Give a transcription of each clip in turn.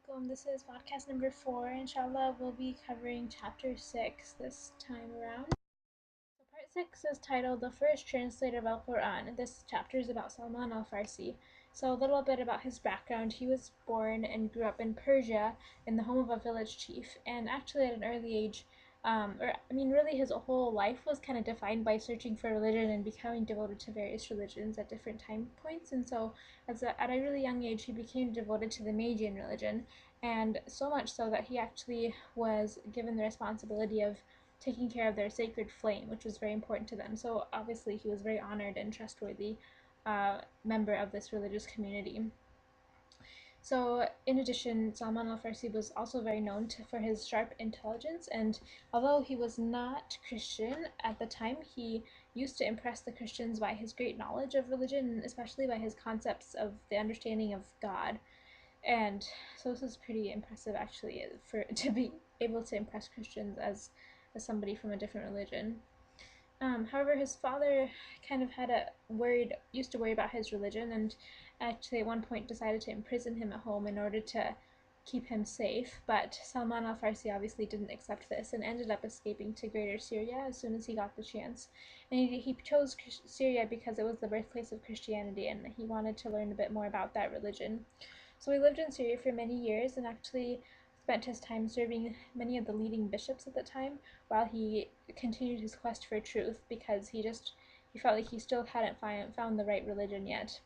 alaikum. This is podcast number 4. Inshallah, we'll be covering chapter 6 this time around. So, part 6 is titled The First Translator of Al Quran. This chapter is about Salman al-Farsi. So, a little bit about his background. He was born and grew up in Persia in the home of a village chief, and actually, at an early age, really his whole life was kind of defined by searching for religion and becoming devoted to various religions at different time points. And so, at a really young age, he became devoted to the Magian religion, and so much so that he actually was given the responsibility of taking care of their sacred flame, which was very important to them. So, obviously, he was very honored and trustworthy member of this religious community. So, in addition, Salman al-Farsi was also very known for his sharp intelligence, and although he was not Christian at the time, he used to impress the Christians by his great knowledge of religion, and especially by his concepts of the understanding of God. And so this is pretty impressive, actually, for to be able to impress Christians as somebody from a different religion. However, his father kind of used to worry about his religion, and actually at one point decided to imprison him at home in order to keep him safe. But Salman al-Farsi obviously didn't accept this and ended up escaping to Greater Syria as soon as he got the chance. And he chose Syria because it was the birthplace of Christianity, and he wanted to learn a bit more about that religion. So he lived in Syria for many years and actually spent his time serving many of the leading bishops at the time while he continued his quest for truth, because he felt like he still hadn't found the right religion yet.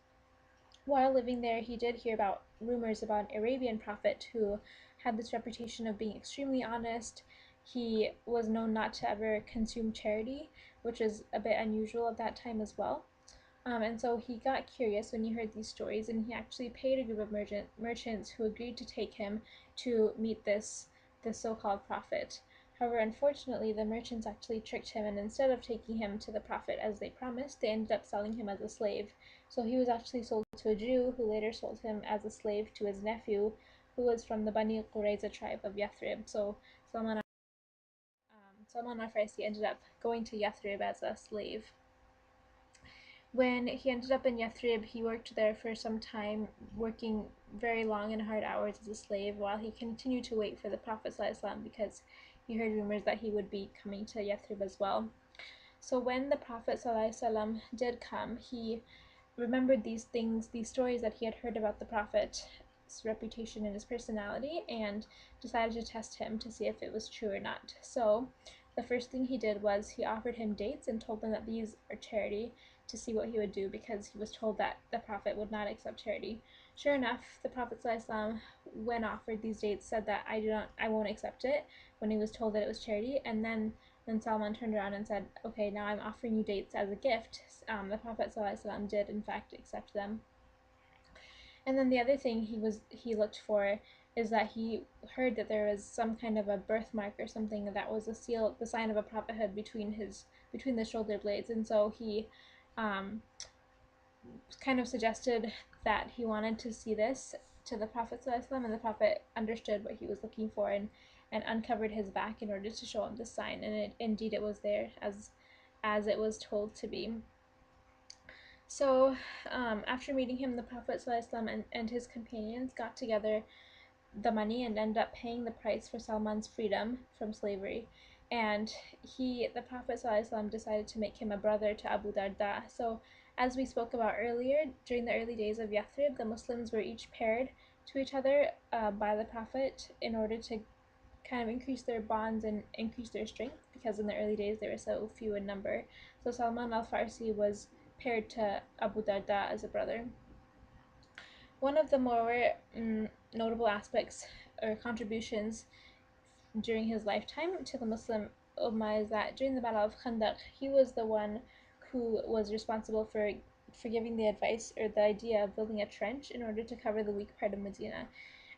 While living there, he did hear about rumors about an Arabian prophet who had this reputation of being extremely honest. He was known not to ever consume charity, which is a bit unusual at that time as well. And so he got curious when he heard these stories, and he actually paid a group of merchants who agreed to take him to meet this so-called prophet. However, unfortunately, the merchants actually tricked him, and instead of taking him to the prophet as they promised, they ended up selling him as a slave. So he was actually sold to a Jew, who later sold him as a slave to his nephew, who was from the Bani Qurayza tribe of Yathrib. So Salman al-Farsi ended up going to Yathrib as a slave. When he ended up in Yathrib, he worked there for some time, working very long and hard hours as a slave, while he continued to wait for the Prophet ﷺ, because he heard rumors that he would be coming to Yathrib as well. So when the Prophet ﷺ did come, he remembered these stories that he had heard about the Prophet's reputation and his personality, and decided to test him to see if it was true or not. So the first thing he did was he offered him dates and told him that these are charity, to see what he would do, because he was told that the Prophet would not accept charity. Sure enough, the Prophet ﷺ, when offered these dates, said that I won't accept it, when he was told that it was charity. And then Salman turned around and said, okay, now I'm offering you dates as a gift. The Prophet ﷺ did in fact accept them. And then the other thing he looked for is that he heard that there was some kind of a birthmark or something that was the sign of a prophethood between the shoulder blades. And so he kind of suggested that he wanted to see this to the Prophet ﷺ, and the Prophet understood what he was looking for, and uncovered his back in order to show him the sign, and indeed it was there as it was told to be. So after meeting him, the Prophet ﷺ and his companions got together the money and ended up paying the price for Salman's freedom from slavery. And the Prophet ﷺ decided to make him a brother to Abu Darda. So as we spoke about earlier, during the early days of Yathrib, the Muslims were each paired to each other by the Prophet in order to kind of increase their bonds and increase their strength, because in the early days they were so few in number. So Salman al-Farsi was paired to Abu Darda as a brother. One of the more notable aspects or contributions during his lifetime to the Muslim Ummah is that during the Battle of Khandaq, he was the one who was responsible for giving the advice or the idea of building a trench in order to cover the weak part of Medina.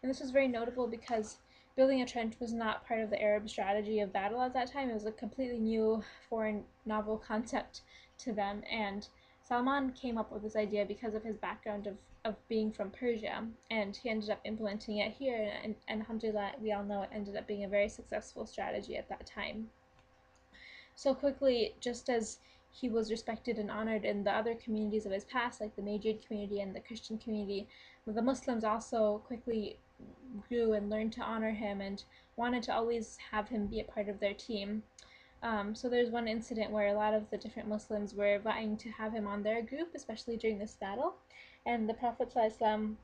And this was very notable because building a trench was not part of the Arab strategy of battle at that time. It was a completely new, foreign, novel concept to them, and Salman came up with this idea because of his background of being from Persia, and he ended up implementing it here, and alhamdulillah, we all know it ended up being a very successful strategy at that time. So quickly, just as he was respected and honored in the other communities of his past, like the Magian community and the Christian community, the Muslims also quickly grew and learned to honor him and wanted to always have him be a part of their team. So there's one incident where a lot of the different Muslims were vying to have him on their group, especially during this battle. And the Prophet ﷺ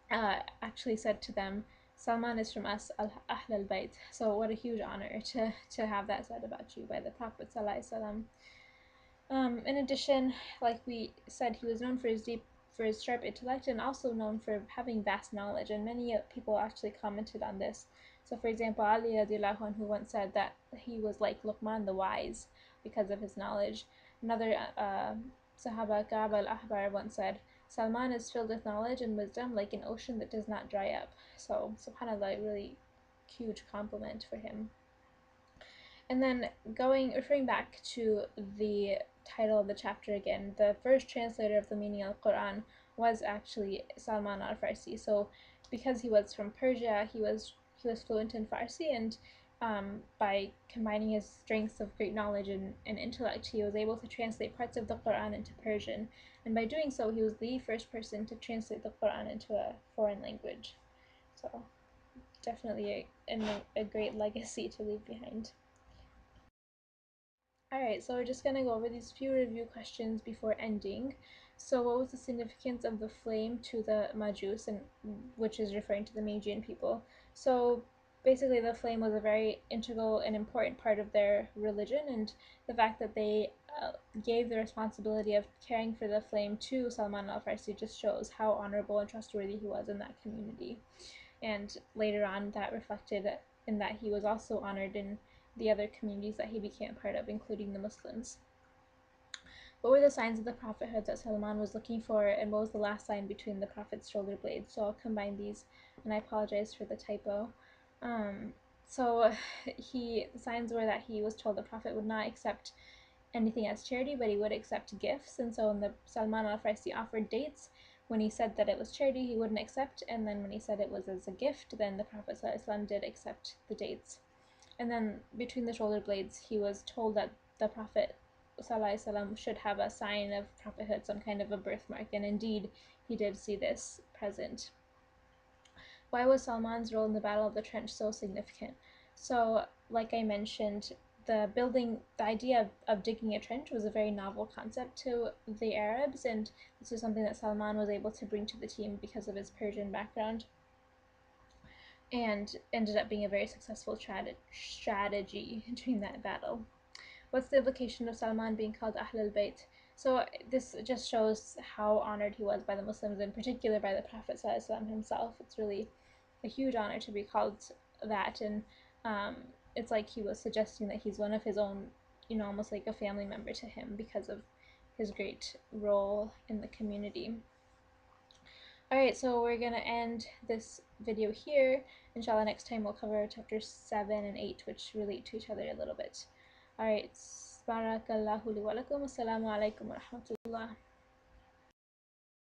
actually said to them, Salman is from us, Ahl al-Bayt. So what a huge honor to have that said about you by the Prophet ﷺ. In addition, like we said, he was known for his sharp intellect and also known for having vast knowledge, and many people actually commented on this. So for example, Ali radiallahu anhu once said that he was like Luqman the wise because of his knowledge. Another Sahaba, Ka'b al-Ahbar, once said, Salman is filled with knowledge and wisdom like an ocean that does not dry up. So subhanAllah, really huge compliment for him. And then referring back to the title of the chapter again, the first translator of the meaning of the Quran was actually Salman al-Farsi. So because he was from Persia, he was fluent in Farsi, and by combining his strengths of great knowledge and intellect, he was able to translate parts of the Quran into Persian. And by doing so, he was the first person to translate the Quran into a foreign language. So definitely a great legacy to leave behind. Alright, so we're just going to go over these few review questions before ending. So what was the significance of the flame to the Majus, and which is referring to the Magian people? So basically the flame was a very integral and important part of their religion, and the fact that they gave the responsibility of caring for the flame to Salman al-Farsi just shows how honorable and trustworthy he was in that community. And later on that reflected in that he was also honored in the other communities that he became a part of, including the Muslims. What were the signs of the prophethood that Salman was looking for, and what was the last sign between the prophet's shoulder blades? So I'll combine these, and I apologize for the typo. So the signs were that he was told the prophet would not accept anything as charity, but he would accept gifts. And so when the Salman al-Farsi offered dates, when he said that it was charity, he wouldn't accept, and then when he said it was as a gift, then the Prophet ﷺ did accept the dates. And then between the shoulder blades, he was told that the Prophet ﷺ should have a sign of prophethood, some kind of a birthmark, and indeed he did see this present. Why was Salman's role in the Battle of the Trench so significant? So, like I mentioned, the idea of digging a trench was a very novel concept to the Arabs, and this is something that Salman was able to bring to the team because of his Persian background, and ended up being a very successful strategy during that battle. What's the implication of Salman being called Ahl al-Bayt? So this just shows how honored he was by the Muslims, in particular by the Prophet ﷺ himself. It's really a huge honor to be called that, and it's like he was suggesting that he's one of his own, almost like a family member to him because of his great role in the community. Alright, so we're going to end this video here. Inshallah, next time we'll cover chapters 7 and 8, which relate to each other a little bit. Alright, barakallahu li wa lakum. Assalamu alaikum wa rahmatullah.